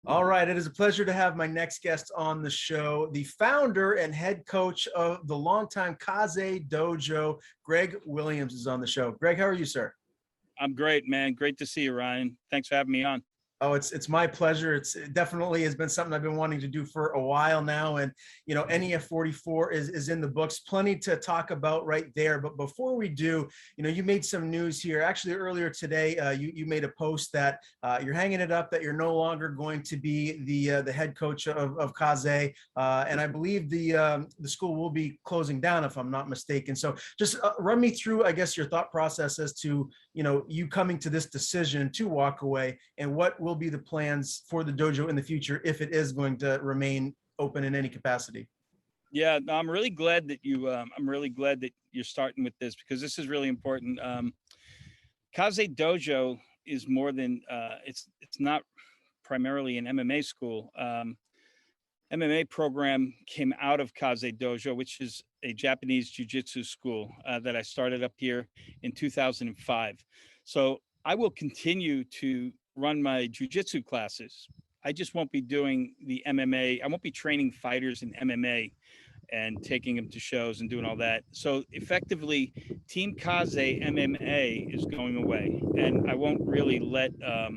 All right, it is a pleasure to have my next guest on the show, the founder and head coach of the longtime KAZE Dojo, Greg Williams is on the show. Greg, how are you, sir? I'm great, man. Great to see you, Ryan. Thanks for having me on. Oh, it's my pleasure. It definitely has been something I've been wanting to do for a while now. And, NEF 44 is in the books. Plenty to talk about right there. But before we do, you made some news here. Actually, earlier today, you made a post that you're hanging it up that you're no longer going to be the head coach of KAZE. And I believe the school will be closing down, if I'm not mistaken. So just run me through, I guess, your thought process as to, you coming to this decision to walk away, and what will be the plans for the dojo in the future if it is going to remain open in any capacity. Yeah, no, I'm really glad that you're starting with this because this is really important. KAZE Dojo is more than it's not primarily an MMA school. MMA program came out of KAZE Dojo, which is a Japanese jiu-jitsu school that I started up here in 2005. So I will continue to run my jiu-jitsu classes. I just won't be doing the MMA. I won't be training fighters in MMA and taking them to shows and doing all that. So effectively, Team KAZE MMA is going away, and I won't really let a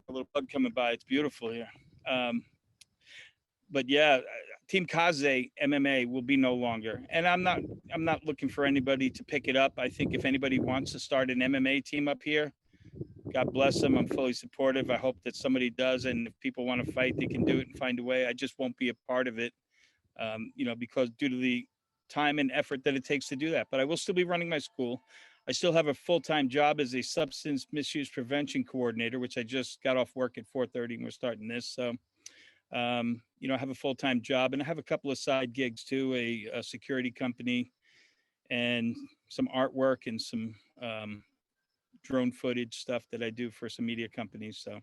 little bug coming by. It's beautiful here. But yeah, Team KAZE MMA will be no longer, and I'm not looking for anybody to pick it up. I think if anybody wants to start an MMA team up here, God bless them. I'm fully supportive. I hope that somebody does, and if people want to fight, they can do it and find a way. I just won't be a part of it, because due to the time and effort that it takes to do that. But I will still be running my school. I still have a full-time job as a substance misuse prevention coordinator, which I just got off work at 4:30 and we're starting this. So, I have a full-time job, and I have a couple of side gigs too, a security company and some artwork and some drone footage stuff that I do for some media companies. So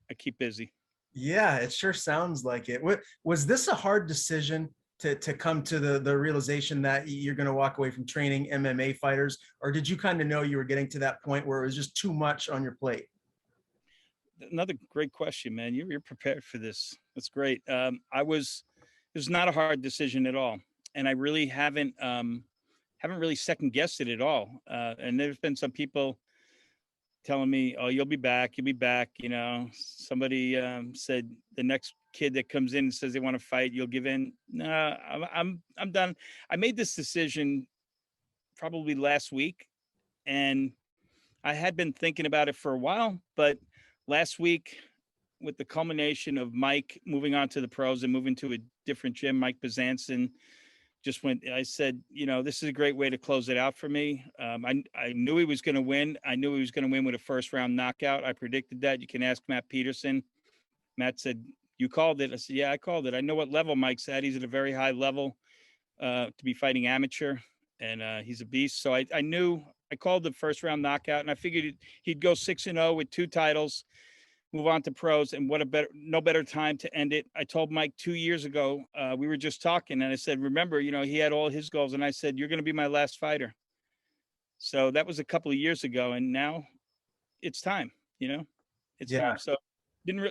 I keep busy. Yeah, it sure sounds like it. Was this a hard decision to come to the realization that you're going to walk away from training MMA fighters, or did you kind of know you were getting to that point where it was just too much on your plate? Another great question, man. You're prepared for this. That's great. It was not a hard decision at all, and I really haven't really second guessed it at all. And there's been some people telling me, "Oh, you'll be back. You'll be back." Somebody said the next kid that comes in and says they want to fight, you'll give in. No, I'm done. I made this decision probably last week, and I had been thinking about it for a while, but last week, with the culmination of Mike moving on to the pros and moving to a different gym, Mike Bezanson I said, this is a great way to close it out for me. I knew he was going to win. I knew he was going to win with a first round knockout. I predicted that. You can ask Matt Peterson. Matt said, you called it. I said, yeah, I called it. I know what level Mike's at. He's at a very high level to be fighting amateur, and he's a beast. So I knew I called the first round knockout, and I figured he'd go 6-0 with 2 titles, move on to pros, and no better time to end it. I told Mike 2 years ago, we were just talking, and I said, remember, he had all his goals, and I said, you're going to be my last fighter. So that was a couple of years ago, and now it's time, it's time. So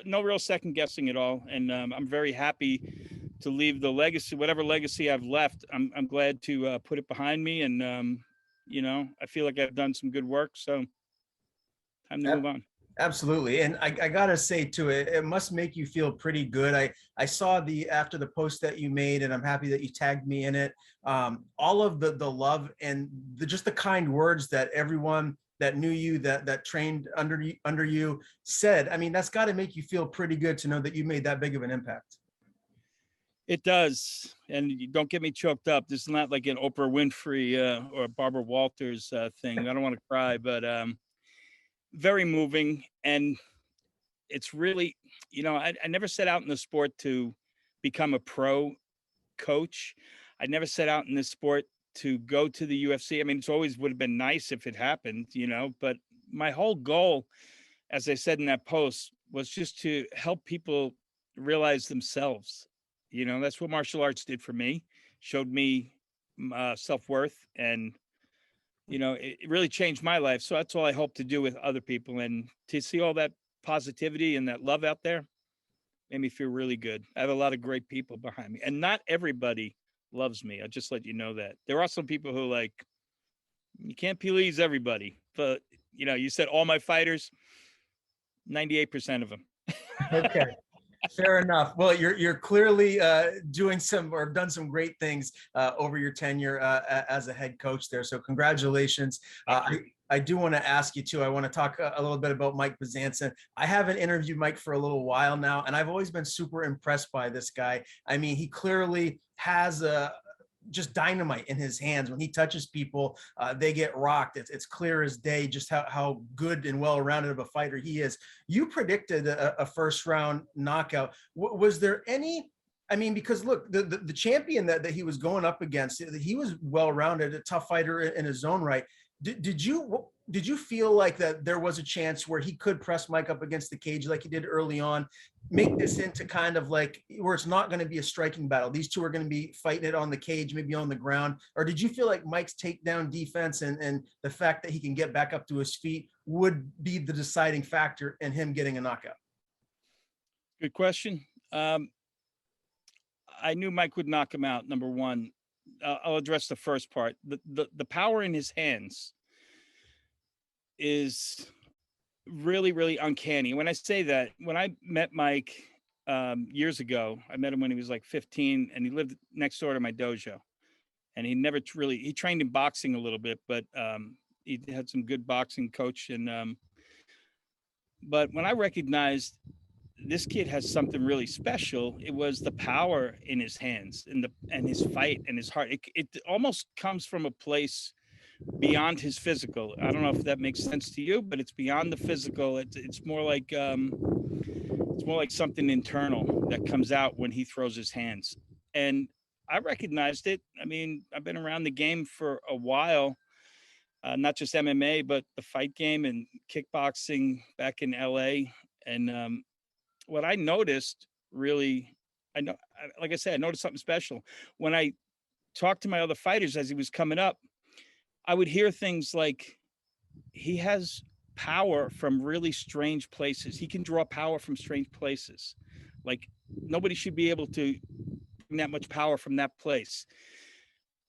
no real second guessing at all. And I'm very happy to leave the legacy, whatever legacy I've left. I'm glad to put it behind me. And, I feel like I've done some good work. So time to move on. Absolutely. And I gotta say too, it must make you feel pretty good. I saw after the post that you made, and I'm happy that you tagged me in it. All of the love and just the kind words that everyone that knew you, that trained under you said. I mean, that's got to make you feel pretty good to know that you made that big of an impact. It does. And don't get me choked up. This is not like an Oprah Winfrey or Barbara Walters thing. I don't want to cry, but very moving. And it's really, I never set out in the sport to become a pro coach. I never set out in this sport to go to the UFC. I mean, it's always would have been nice if it happened, but my whole goal, as I said in that post, was just to help people realize themselves. That's what martial arts did for me, showed me self-worth, and it really changed my life. So that's all I hope to do with other people, and to see all that positivity and that love out there made me feel really good. I have a lot of great people behind me, and not everybody loves me. I'll just let you know that. There are some people who like, you can't please everybody, but you said all my fighters, 98% of them. Okay. Fair enough. Well, you're clearly doing some or done some great things over your tenure as a head coach there. So congratulations. I do want to ask you too. I want to talk a little bit about Mike Bezanson. I haven't interviewed Mike for a little while now, and I've always been super impressed by this guy. I mean, he clearly has just dynamite in his hands. When he touches people, they get rocked. It's clear as day just how good and well-rounded of a fighter he is. You predicted a first round knockout. Was there any, I mean, because look, the champion that he was going up against, he was well-rounded, a tough fighter in his own right. Did you feel like that there was a chance where he could press Mike up against the cage like he did early on, make this into kind of like where it's not going to be a striking battle? These two are going to be fighting it on the cage, maybe on the ground. Or did you feel like Mike's takedown defense and the fact that he can get back up to his feet would be the deciding factor in him getting a knockout? Good question. I knew Mike would knock him out, number one. I'll address the first part. The power in his hands is really, really uncanny. When I say that, when I met Mike years ago, I met him when he was like 15, and he lived next door to my dojo. And he never really, he trained in boxing a little bit, but he had some good boxing coach. And but when I recognized this kid has something really special, it was the power in his hands and his fight and his heart. It almost comes from a place beyond his physical. I don't know if that makes sense to you, but it's beyond the physical. It's more like something internal that comes out when he throws his hands. And I recognized it. I mean, I've been around the game for a while, not just MMA, but the fight game and kickboxing back in LA. And what I noticed really, like I said, I noticed something special. When I talked to my other fighters as he was coming up, I would hear things like, he has power from really strange places. He can draw power from strange places. Like nobody should be able to bring that much power from that place.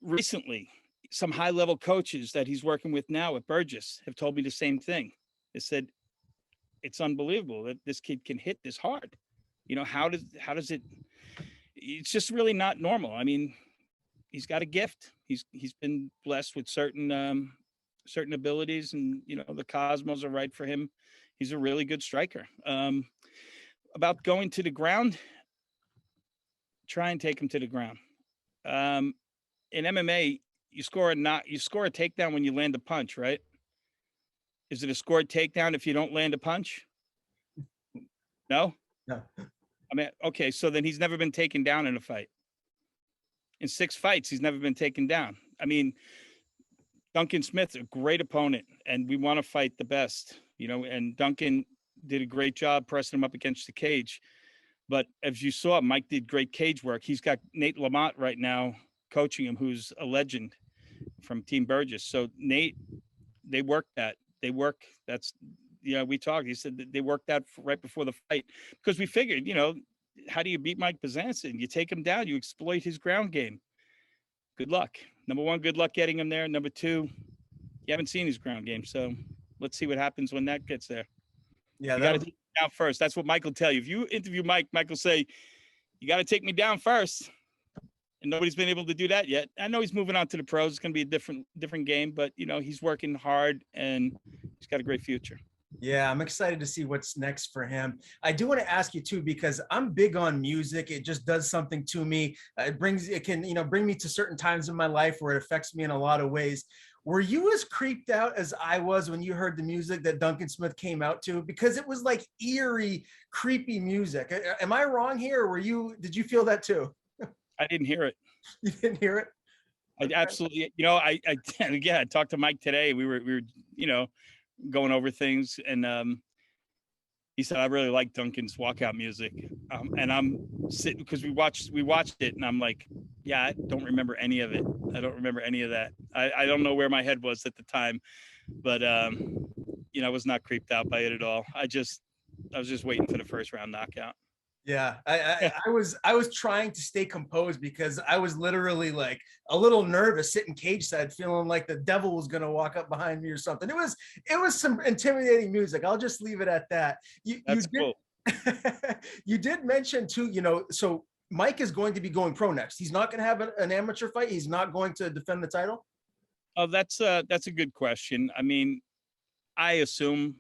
Recently, some high-level coaches that he's working with now at Burgess have told me the same thing. They said, it's unbelievable that this kid can hit this hard. How does it, it's just really not normal. I mean, he's got a gift. He's been blessed with certain abilities, and the cosmos are right for him. He's a really good striker. About going to the ground, try and take him to the ground. In MMA, you score a takedown when you land a punch, right? Is it a scored takedown if you don't land a punch? No? No. I mean, okay, so then he's never been taken down in a fight. In 6 fights, he's never been taken down. I mean, Duncan Smith's a great opponent, and we want to fight the best, and Duncan did a great job pressing him up against the cage. But as you saw, Mike did great cage work. He's got Nate Lamont right now coaching him, who's a legend from Team Burgess. So Nate, they work that. We talked. He said that they worked that right before the fight, because we figured, how do you beat Mike Bezanson? You take him down, you exploit his ground game. Good luck. Number one, good luck getting him there. Number two, you haven't seen his ground game. So let's see what happens when that gets there. Yeah, you got to take him down first. That's what Mike will tell you. If you interview Mike, Mike will say, you got to take me down first. And nobody's been able to do that yet. I know he's moving on to the pros. It's going to be a different game, but he's working hard and he's got a great future. Yeah, I'm excited to see what's next for him. I do want to ask you too, because I'm big on music. It just does something to me. It can bring me to certain times in my life where it affects me in a lot of ways. Were you as creeped out as I was when you heard the music that Duncan Smith came out to? Because it was like eerie, creepy music. Am I wrong here? Or did you feel that too? I didn't hear it. You didn't hear it? I absolutely, I talked to Mike today. We were, going over things, and he said, I really like Duncan's walkout music. And I'm sitting, because we watched it, and I'm like, yeah, I don't remember any of it. I don't remember any of that. I don't know where my head was at the time, but I was not creeped out by it at all. I was just waiting for the first round knockout. Yeah, I was trying to stay composed because I was literally like a little nervous sitting cage side, feeling like the devil was gonna walk up behind me or something. It was some intimidating music. I'll just leave it at that. You That's did cool. you did mention too, so Mike is going to be going pro next. He's not going to have an amateur fight. He's not going to defend the title. Oh, that's a good question. I mean, I assume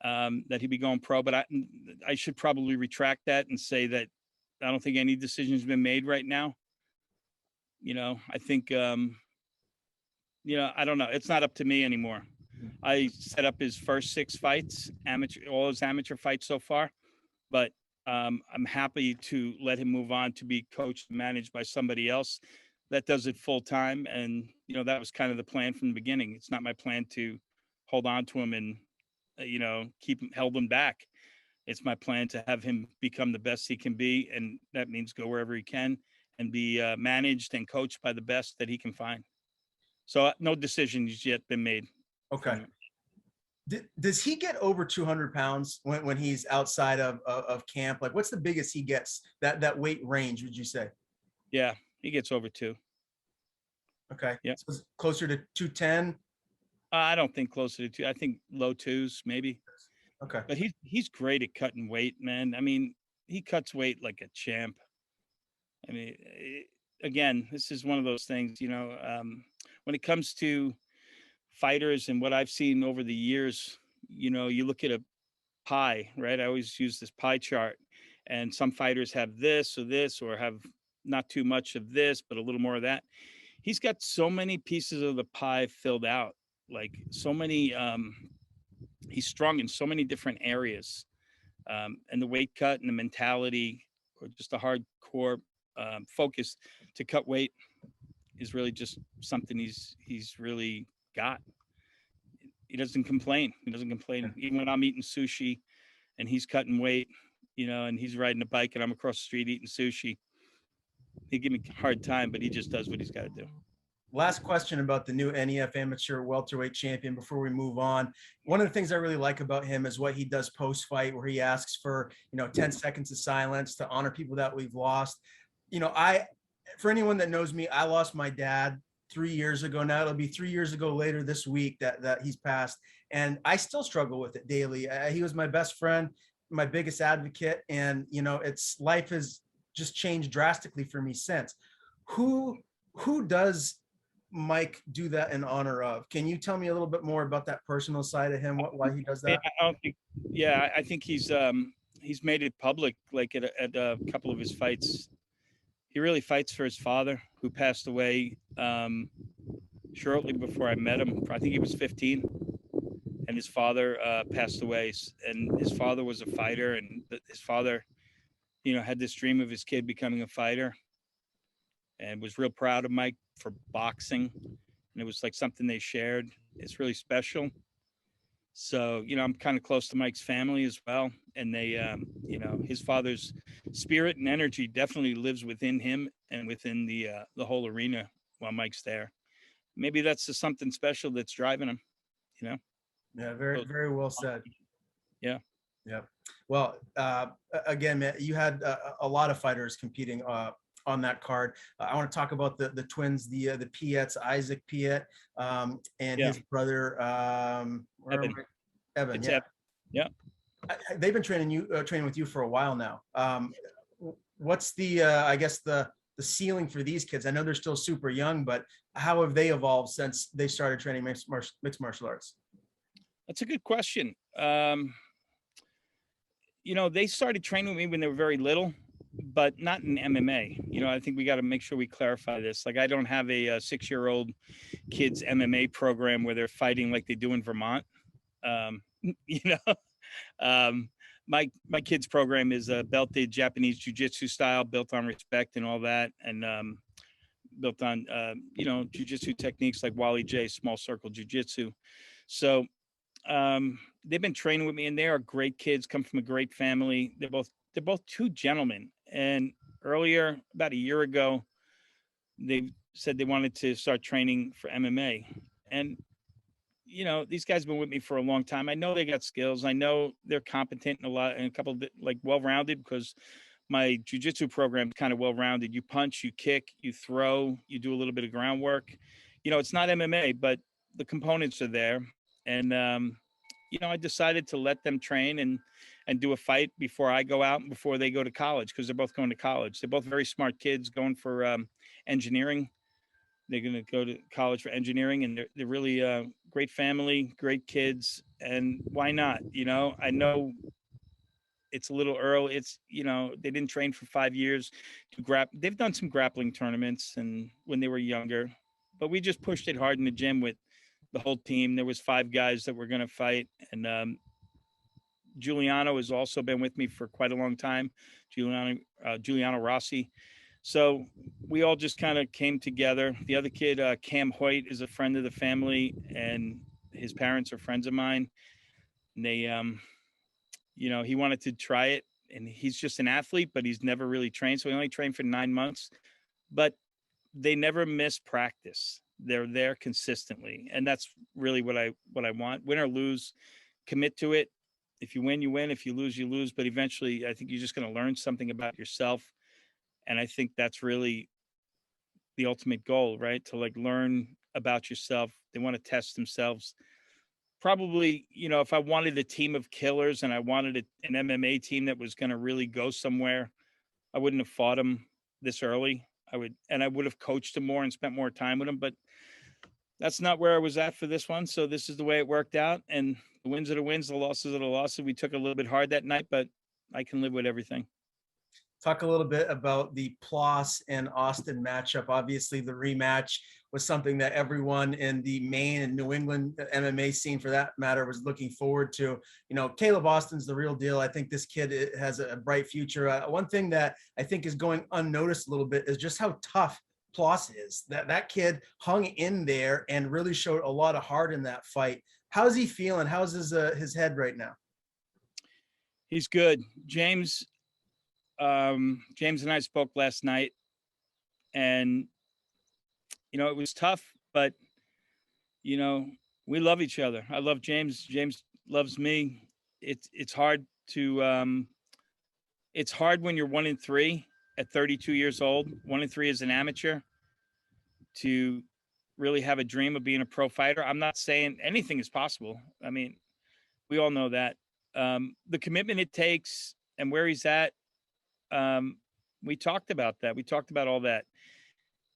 that he'd be going pro, but I should probably retract that and say that I don't think any decision's been made right now. I think I don't know. It's not up to me anymore. I set up his first 6 fights, all his amateur fights so far, but I'm happy to let him move on to be coached and managed by somebody else that does it full time. And that was kind of the plan from the beginning. It's not my plan to hold on to him and held him back. It's my plan to have him become the best he can be, and that means go wherever he can and be managed and coached by the best that he can find. So no decisions yet been made. Okay. Does he get over 200 pounds when he's outside of camp? Like, what's the biggest he gets, that weight range, would you say? Yeah, he gets over 2. Okay. Yeah. So it's closer to 210. I don't think closer to 2. I think low 2s maybe. Okay. But he's great at cutting weight, man. I mean, he cuts weight like a champ. I mean, again, this is one of those things, when it comes to fighters and what I've seen over the years, you look at a pie, right? I always use this pie chart, and some fighters have this or have not too much of this, but a little more of that. He's got so many pieces of the pie filled out, like so many, he's strong in so many different areas. And the weight cut and the mentality, or just a hardcore focus to cut weight, is really just something he's really got. He doesn't complain. Even when I'm eating sushi and he's cutting weight, and he's riding a bike and I'm across the street eating sushi, he give me a hard time, but he just does what he's got to do. Last question about the new NEF amateur welterweight champion before we move on. One of the things I really like about him is what he does post-fight, where he asks for, 10 seconds of silence to honor people that we've lost. For anyone that knows me, I lost my dad 3 years ago. Now it'll be 3 years ago later this week that he's passed. And I still struggle with it daily. He was my best friend, my biggest advocate. And, life has just changed drastically for me since. Who does Mike do that in honor of? Can you tell me a little bit more about that personal side of him, why he does that? I think he's made it public, like at a couple of his fights. He really fights for his father, who passed away shortly before I met him. I think he was 15, and his father passed away. And his father was a fighter, and his father, had this dream of his kid becoming a fighter, and was real proud of Mike for boxing. And it was like something they shared. It's really special. So, I'm kind of close to Mike's family as well. And they, his father's spirit and energy definitely lives within him and within the whole arena while Mike's there. Maybe that's just something special that's driving him, Yeah, very, very well said. Yeah. Yeah. Well, again, man, you had a lot of fighters competing on that card. I want to talk about the twins, the Piets, Isaac Piet, and his brother, Evan. Evan. It's Yeah. Evan. Yeah. They've been training with you for a while now. What's the I guess the ceiling for these kids? I know they're still super young, but how have they evolved since they started training mixed martial arts? That's a good question. They started training with me when they were very little, but not in MMA. I think we got to make sure we clarify this. Like, I don't have a 6-year-old kids MMA program where they're fighting like they do in Vermont. My kids program is a belted Japanese jiu-jitsu style, built on respect and all that, and built on jiu-jitsu techniques like Wally J, small circle jiu-jitsu. So they've been training with me, and they are great kids, come from a great family. They're both two gentlemen. And earlier, about a year ago, they said they wanted to start training for MMA. And these guys have been with me for a long time. I know they got skills. I know they're competent in a couple of, like, well-rounded, because my jujitsu program is kind of well-rounded. You punch, you kick, you throw, you do a little bit of groundwork. It's not MMA, but the components are there. And, I decided to let them train and do a fight before I go out and before they go to college, because they're both going to college. They're both very smart kids going for engineering. They're going to go to college for engineering, and they're really great family, great kids. And why not? I know it's a little early. They didn't train for 5 years to They've done some grappling tournaments and when they were younger, but we just pushed it hard in the gym with the whole team. There was 5 guys that were going to fight. And Giuliano has also been with me for quite a long time. Giuliano Rossi. So we all just kind of came together. The other kid, Cam Hoyt, is a friend of the family, and his parents are friends of mine. And they, he wanted to try it, and he's just an athlete, but he's never really trained. So he only trained for 9 months, but they never miss practice. They're there consistently. And that's really what I want. Win or lose, commit to it. If you win, you win. If you lose, you lose. But eventually, I think you're just going to learn something about yourself. And I think that's really the ultimate goal, right? To learn about yourself. They want to test themselves. Probably, if I wanted a team of killers and I wanted an MMA team that was going to really go somewhere, I wouldn't have fought them this early. I would have coached them more and spent more time with them. But that's not where I was at for this one. So this is the way it worked out. And the wins are the wins, the losses are the losses. We took a little bit hard that night, but I can live with everything. Talk a little bit about the Ploss and Austin matchup. Obviously, the rematch was something that everyone in the Maine and New England MMA scene, for that matter, was looking forward to. Caleb Austin's the real deal. I think this kid has a bright future. One thing that I think is going unnoticed a little bit is just how tough Ploss is. That kid hung in there and really showed a lot of heart in that fight. How's he feeling? How's his head right now? He's good. James and I spoke last night, and it was tough, but we love each other. I love James. James loves me. It's hard to it's hard when you're 1-3 at 32 years old, 1-3 as an amateur, to really have a dream of being a pro fighter. I'm not saying anything is possible. I mean, we all know that. The commitment it takes and where he's at, we talked about that. We talked about all that.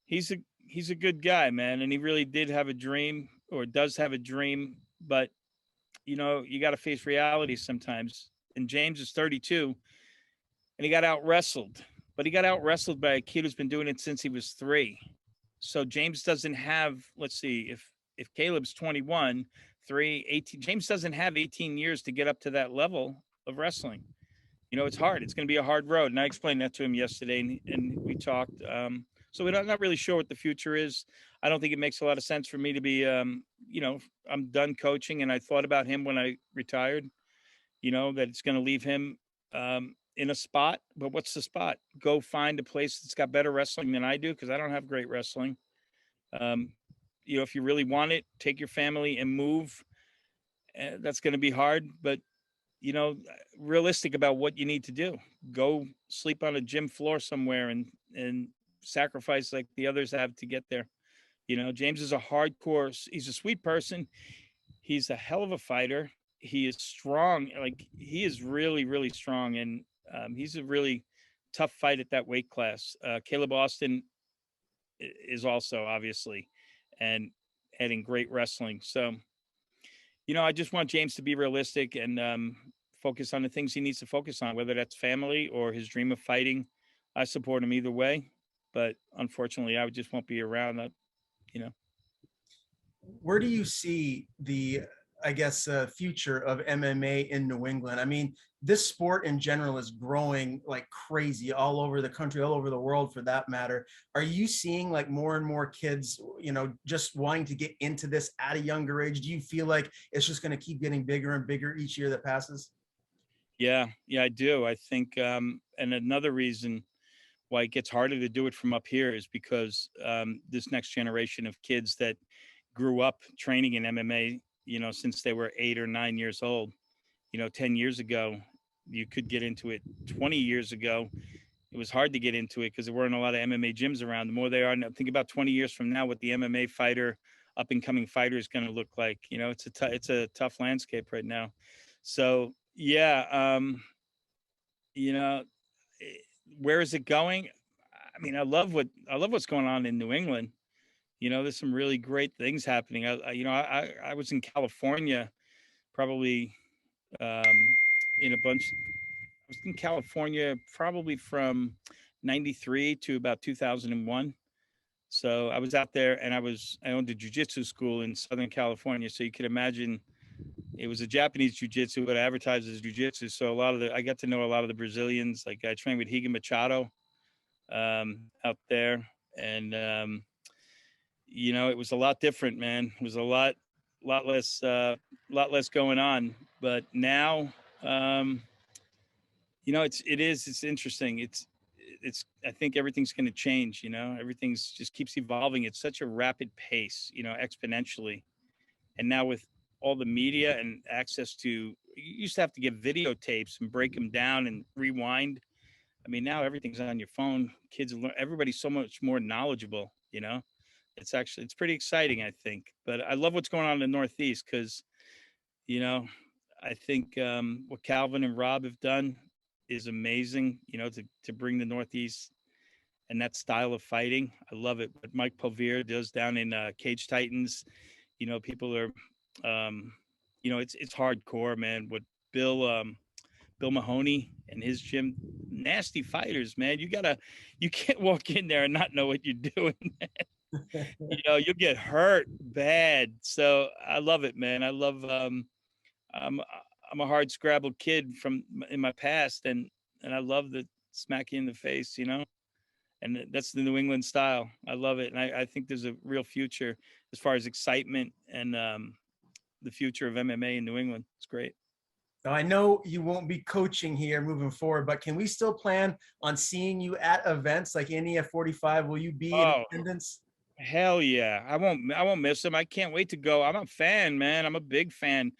He's a good guy, man. And he really did have a dream, or does have a dream, but you got to face reality sometimes. And James is 32 and he got out wrestled, but he got out wrestled by a kid who's been doing it since he was 3. So James doesn't have, let's see, if Caleb's 21, 18, James doesn't have 18 years to get up to that level of wrestling. It's hard. It's going to be a hard road. And I explained that to him yesterday, and we talked. So we're not really sure what the future is. I don't think it makes a lot of sense for me to be, I'm done coaching, and I thought about him when I retired, that it's going to leave him in a spot. But what's the spot? Go find a place that's got better wrestling than I do, because I don't have great wrestling. If you really want it, take your family and move. That's going to be hard, but realistic about what you need to do. Go sleep on a gym floor somewhere and sacrifice like the others have to get there. James is a hardcore, he's a sweet person. He's a hell of a fighter. He is strong. He is really, really strong. And he's a really tough fight at that weight class. Caleb Austin is also, obviously, and adding great wrestling. So, I just want James to be realistic and focus on the things he needs to focus on, whether that's family or his dream of fighting. I support him either way, but unfortunately, I just won't be around. Where do you see the, future of MMA in New England? I mean, this sport in general is growing like crazy all over the country, all over the world for that matter. Are you seeing more and more kids, just wanting to get into this at a younger age? Do you feel like it's just going to keep getting bigger and bigger each year that passes? Yeah, I do. I think, and another reason why it gets harder to do it from up here is because this next generation of kids that grew up training in MMA since they were 8 or 9 years old. 10 years ago, you could get into it. 20 years ago, it was hard to get into it because there weren't a lot of MMA gyms around. The more they are now, think about 20 years from now, what the MMA fighter, up and coming fighter is going to look like. It's a tough landscape right now. So yeah, where is it going? I mean, I love what's going on in New England. There's some really great things happening. I was in California, probably in a bunch. I was in California probably from 93 to about 2001. So I was out there, and I owned a jiu-jitsu school in Southern California. So you can imagine it was a Japanese jiu-jitsu, but advertised as jiu-jitsu. So I got to know a lot of the Brazilians. Like I trained with Higa Machado out there. And, it was a lot different, man. It was a lot less going on. But now, it's interesting. I think everything's going to change. Everything's just keeps evolving. It's such a rapid pace, exponentially. And now with all the media and access to, you used to have to get videotapes and break them down and rewind. I mean, now everything's on your phone. Everybody's so much more knowledgeable, it's pretty exciting, I think. But I love what's going on in the Northeast because, I think what Calvin and Rob have done is amazing, to bring the Northeast and that style of fighting. I love it. What Mike Pulvier does down in Cage Titans, people are, it's hardcore, man. What Bill Mahoney and his gym, nasty fighters, man. You can't walk in there and not know what you're doing. You'll get hurt bad. So I love it, man. I love, I'm a hard scrabbled kid in my past, and I love the smack you in the face, and that's the New England style. I love it. And I think there's a real future as far as excitement and the future of MMA in New England. It's great. Now, I know you won't be coaching here moving forward, but can we still plan on seeing you at events like NEF 45? Will you be in attendance? Hell yeah. I won't miss them. I can't wait to go. I'm a fan, man. I'm a big fan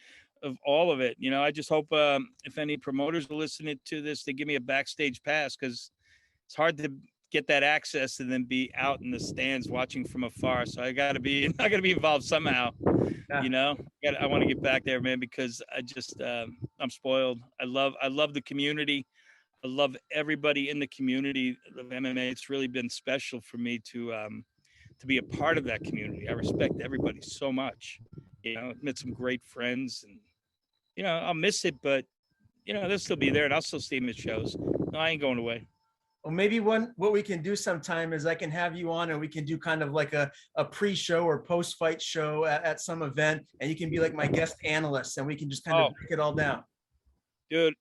of all of it. I just hope if any promoters are listening to this, they give me a backstage pass, because it's hard to get that access and then be out in the stands watching from afar. So I gotta be involved somehow. Yeah. I want to get back there, man, because I'm spoiled. I love the community. I love everybody in the community of MMA. It's really been special for me to be a part of that community. I respect everybody so much. I've met some great friends, and I'll miss it, but they'll still be there, and I'll still see them at shows. No, I ain't going away. Well, maybe what we can do sometime is I can have you on, and we can do kind of like a pre-show or post-fight show at some event, and you can be like my guest analyst, and we can just kind of break it all down. Dude,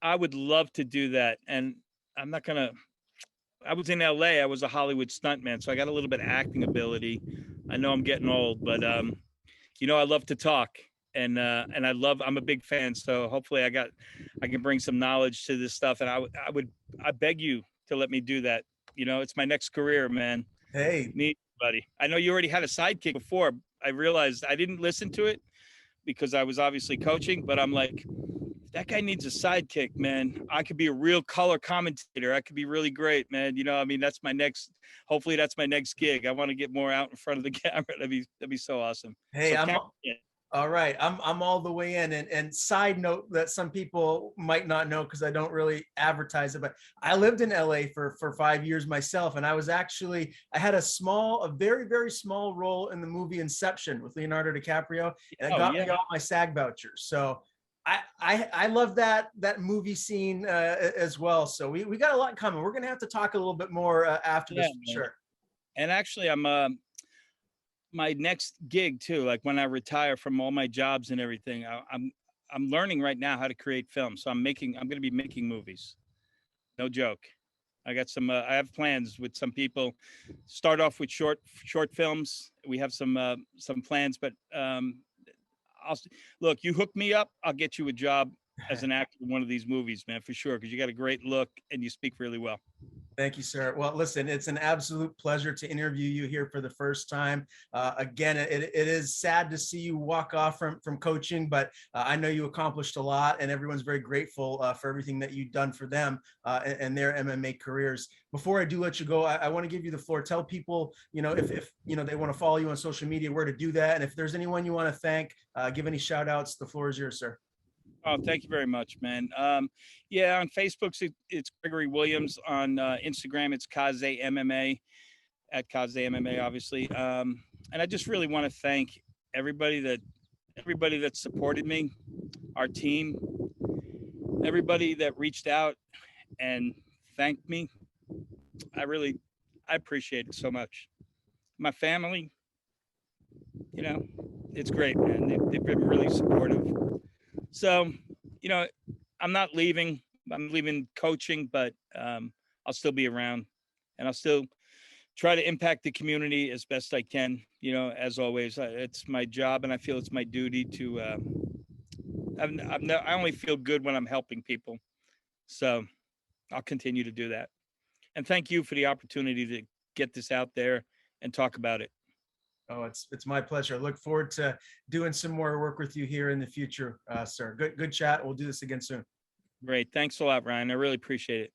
I would love to do that. And I was in LA. I was a Hollywood stuntman, so I got a little bit of acting ability. I know I'm getting old, but I love to talk, and I'm a big fan. So hopefully I can bring some knowledge to this stuff. And I beg you to let me do that. It's my next career, man. Hey, me, buddy. I know you already had a sidekick before. I realized I didn't listen to it because I was obviously coaching, but I'm like, that guy needs a sidekick, man. I could be a real color commentator. I could be really great, man. Hopefully that's my next gig. I want to get more out in front of the camera. That'd be so awesome. Hey, all right. I'm all the way in. And side note that some people might not know, because I don't really advertise it, but I lived in LA for 5 years myself. And I had a very, very small role in the movie Inception with Leonardo DiCaprio. And it got me all my SAG vouchers. So I love that movie scene as well. So we got a lot coming. We're going to have to talk a little bit more after this, for sure. And actually, I'm my next gig too, like when I retire from all my jobs and everything, I'm learning right now how to create film. So I'm going to be making movies. No joke. I have plans with some people. Start off with short films. We have some plans, but look, you hook me up, I'll get you a job as an actor in one of these movies, man, for sure, because you got a great look and you speak really well. Thank you, sir. Well, listen, it's an absolute pleasure to interview you here for the first time. Again, it is sad to see you walk off from coaching, but I know you accomplished a lot, and everyone's very grateful for everything that you've done for them and their MMA careers. Before I do let you go, I want to give you the floor. Tell people, if they want to follow you on social media, where to do that, and if there's anyone you want to thank, give any shout outs. The floor is yours, sir. Oh, thank you very much, man. Yeah, on Facebook, it's Gregory Williams. On Instagram, it's KAZE MMA, at KAZE MMA, obviously. And I just really want to thank everybody that supported me, our team, everybody that reached out and thanked me. I appreciate it so much. My family, it's great, man. They've been really supportive. So, I'm not leaving. I'm leaving coaching, but I'll still be around, and I'll still try to impact the community as best I can. As always, it's my job, and I feel it's my duty to. I only feel good when I'm helping people, so I'll continue to do that. And thank you for the opportunity to get this out there and talk about it. Oh, it's my pleasure. I look forward to doing some more work with you here in the future, sir. Good chat. We'll do this again soon. Great. Thanks a lot, Ryan. I really appreciate it.